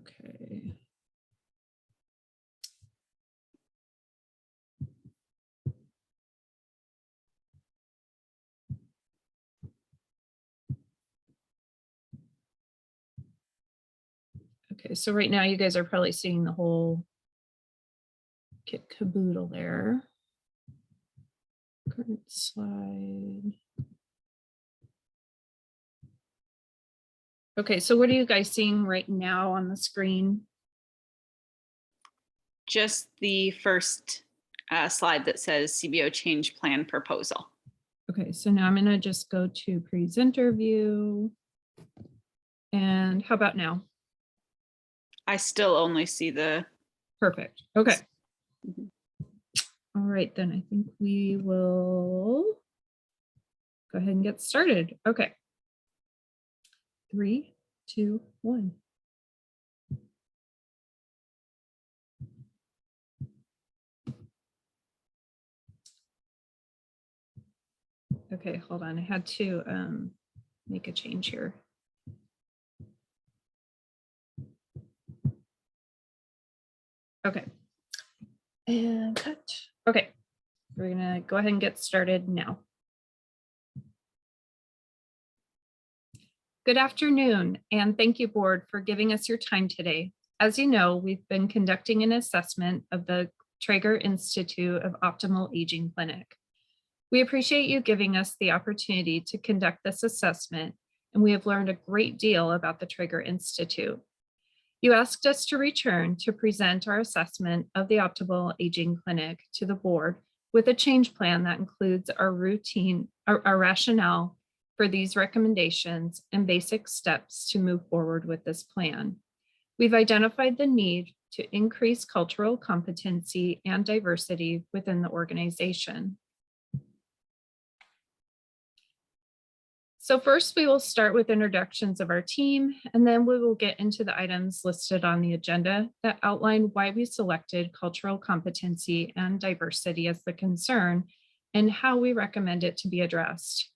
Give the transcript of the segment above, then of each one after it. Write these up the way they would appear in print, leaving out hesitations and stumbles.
Okay. Okay, so right now you guys are probably seeing the whole kit caboodle there. Current slide. Okay, so what are you guys seeing right now on the screen? Just the first slide that says CBO change plan proposal. Okay, so now I'm going to just go to presenter view. And how about now? I still only see the. Perfect. Okay. Mhm. All right, then I think we will go ahead and get started. Okay. 3, 2, 1. Okay, hold on. I had to make a change here. Okay. And cut. Okay. We're going to go ahead and get started now. Good afternoon, and thank you, board, for giving us your time today. As you know, we've been conducting an assessment of the Trager Institute of Optimal Aging Clinic. We appreciate you giving us the opportunity to conduct this assessment, and we have learned a great deal about the Trager Institute. You asked us to return to present our assessment of the Optimal Aging Clinic to the board with a change plan that includes our rationale for these recommendations and basic steps to move forward with this plan. We've identified the need to increase cultural competency and diversity within the organization. So first, we will start with introductions of our team, and then we will get into the items listed on the agenda that outline why we selected cultural competency and diversity as the concern and how we recommend it to be addressed.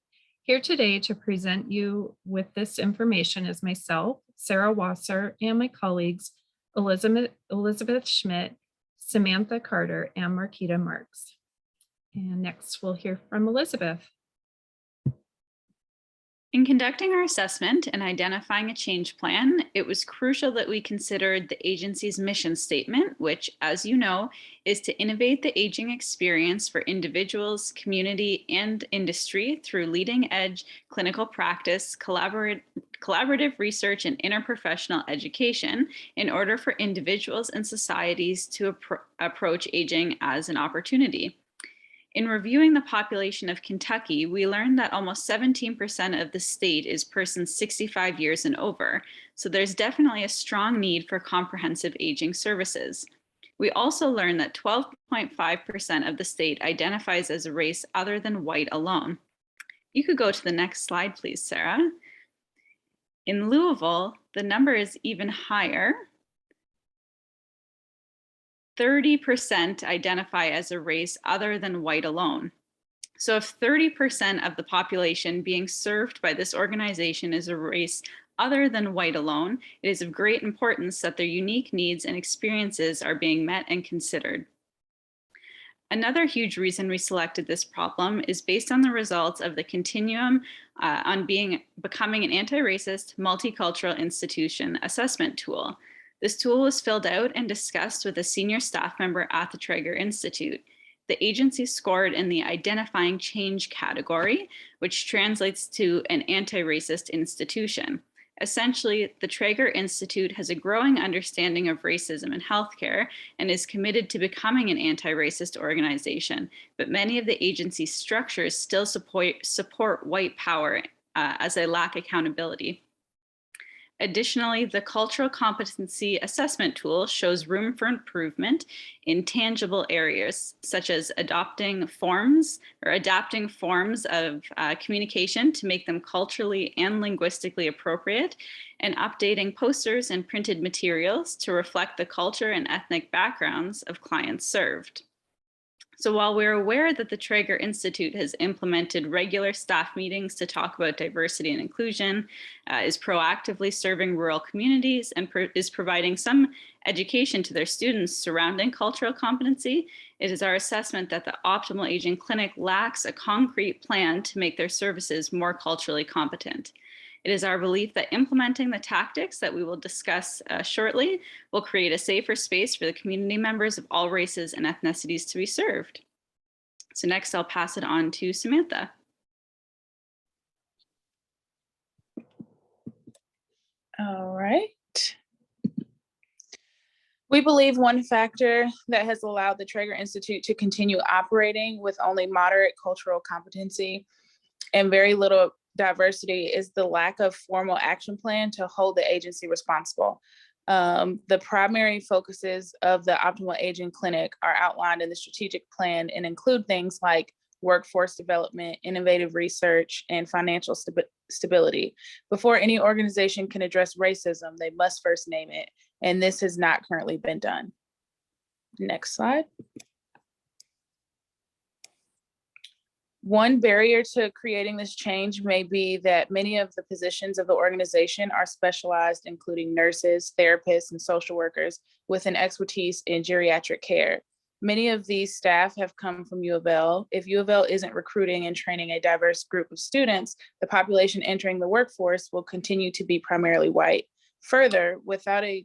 Here today to present you with this information is myself, Sarah Wasser, and my colleagues, Elizabeth Schmidt, Samantha Carter, and Marquita Marks. And next we'll hear from Elizabeth. In conducting our assessment and identifying a change plan, it was crucial that we considered the agency's mission statement, which, as you know, is to innovate the aging experience for individuals, community, and industry through leading-edge clinical practice, collaborative research, and interprofessional education in order for individuals and societies to approach aging as an opportunity. In reviewing the population of Kentucky, we learned that almost 17% of the state is persons 65 years and over, so there's definitely a strong need for comprehensive aging services. We also learned that 12.5% of the state identifies as a race other than white alone. You could go to the next slide, please, Sarah. In Louisville, the number is even higher. 30% identify as a race other than white alone. So if 30% of the population being served by this organization is a race other than white alone, it is of great importance that their unique needs and experiences are being met and considered. Another huge reason we selected this problem is based on the results of the continuum on becoming an anti-racist multicultural institution assessment tool. This tool was filled out and discussed with a senior staff member at the Trager Institute. The agency scored in the identifying change category, which translates to an anti-racist institution. Essentially, the Trager Institute has a growing understanding of racism in healthcare and is committed to becoming an anti-racist organization, but many of the agency's structures still support white power as they lack accountability. Additionally, the cultural competency assessment tool shows room for improvement in tangible areas, such as adapting forms of communication to make them culturally and linguistically appropriate, and updating posters and printed materials to reflect the culture and ethnic backgrounds of clients served. So while we're aware that the Traeger Institute has implemented regular staff meetings to talk about diversity and inclusion, is proactively serving rural communities, and is providing some education to their students surrounding cultural competency, it is our assessment that the Optimal Aging Clinic lacks a concrete plan to make their services more culturally competent. It is our belief that implementing the tactics that we will discuss shortly will create a safer space for the community members of all races and ethnicities to be served. So next, I'll pass it on to Samantha. All right. We believe one factor that has allowed the Traeger Institute to continue operating with only moderate cultural competency and very little diversity is the lack of formal action plan to hold the agency responsible. The primary focuses of the Optimal Aging Clinic are outlined in the strategic plan and include things like workforce development, innovative research, and financial stability. Before any organization can address racism, they must first name it, and this has not currently been done. Next slide. One barrier to creating this change may be that many of the positions of the organization are specialized, including nurses, therapists, and social workers with an expertise in geriatric care. Many of these staff have come from U of L. If U of L isn't recruiting and training a diverse group of students, the population entering the workforce will continue to be primarily white. Further, without a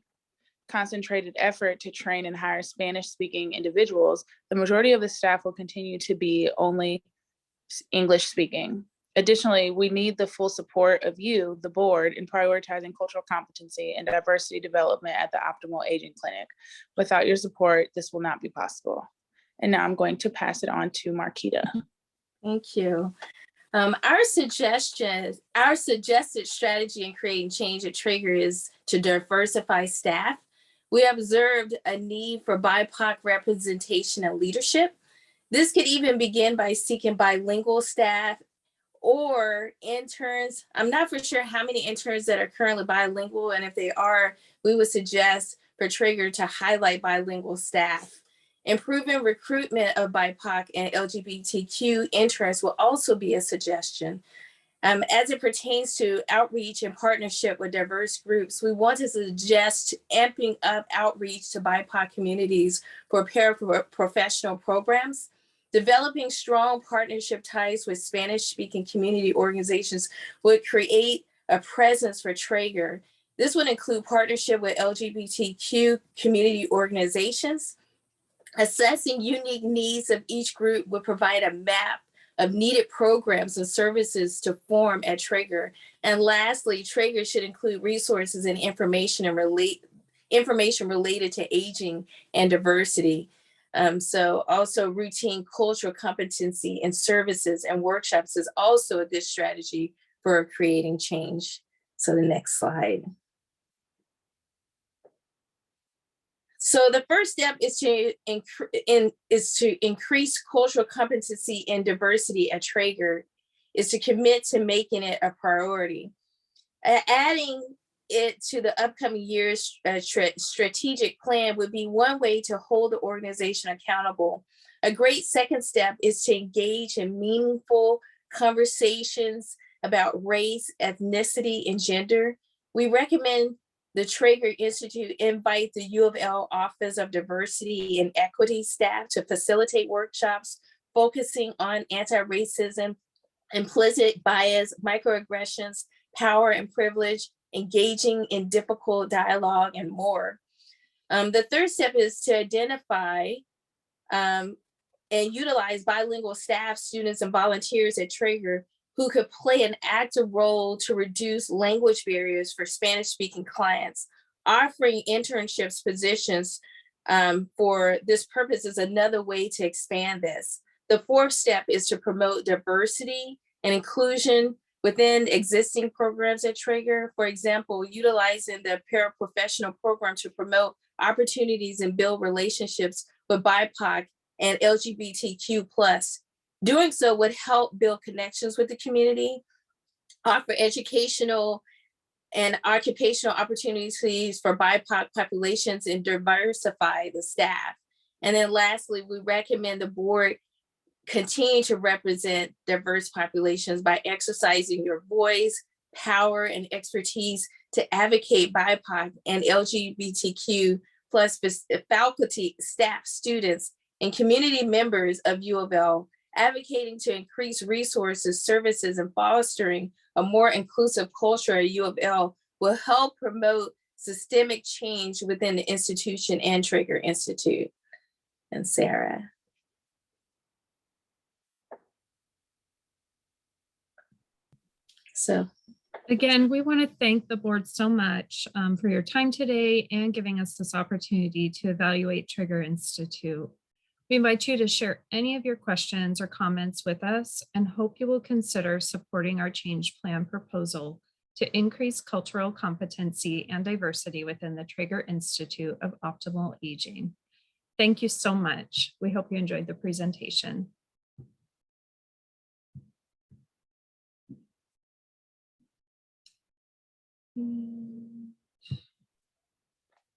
concentrated effort to train and hire Spanish-speaking individuals, the majority of the staff will continue to be only English speaking. Additionally, we need the full support of you, the board, in prioritizing cultural competency and diversity development at the Optimal Aging Clinic. Without your support, this will not be possible. And now I'm going to pass it on to Marquita. Thank you. Our suggested strategy in creating change at Traeger is to diversify staff. We observed a need for BIPOC representation and leadership. This could even begin by seeking bilingual staff or interns. I'm not for sure how many interns that are currently bilingual, and if they are, we would suggest for Traeger to highlight bilingual staff. Improving recruitment of BIPOC and LGBTQ interns will also be a suggestion. As it pertains to outreach and partnership with diverse groups, we want to suggest amping up outreach to BIPOC communities for paraprofessional programs. Developing strong partnership ties with Spanish-speaking community organizations would create a presence for Traeger. This would include partnership with LGBTQ community organizations. Assessing unique needs of each group would provide a map of needed programs and services to form at Traeger. And lastly, Traeger should include resources and information related to aging and diversity. So also routine cultural competency and services and workshops is also a good strategy for creating change. So the next slide. So the first step is to increase cultural competency and diversity at Traeger, is to commit to making it a priority. Adding it to the upcoming year's strategic plan would be one way to hold the organization accountable. A great second step is to engage in meaningful conversations about race, ethnicity, and gender. We recommend the Traeger Institute invite the U of L Office of Diversity and Equity staff to facilitate workshops focusing on anti-racism, implicit bias, microaggressions, power and privilege, engaging in difficult dialogue, and more. The third step is to identify and utilize bilingual staff, students, and volunteers at Traeger who could play an active role to reduce language barriers for Spanish-speaking clients. Offering internships positions for this purpose is another way to expand this. The fourth step is to promote diversity and inclusion within existing programs at Traeger. For example, utilizing the paraprofessional program to promote opportunities and build relationships with BIPOC and LGBTQ+. Doing so would help build connections with the community, offer educational and occupational opportunities for BIPOC populations, and diversify the staff. And then lastly, we recommend the board continue to represent diverse populations by exercising your voice, power, and expertise to advocate BIPOC and LGBTQ plus faculty, staff, students, and community members of U of L, advocating to increase resources, services, and fostering a more inclusive culture at U of L will help promote systemic change within the institution and Trager Institute. And Sarah. So Again, we want to thank the board so much for your time today and giving us this opportunity to evaluate Trager Institute. We invite you to share any of your questions or comments with us and hope you will consider supporting our change plan proposal to increase cultural competency and diversity within the Trager Institute of Optimal Aging. Thank you so much. We hope you enjoyed the presentation.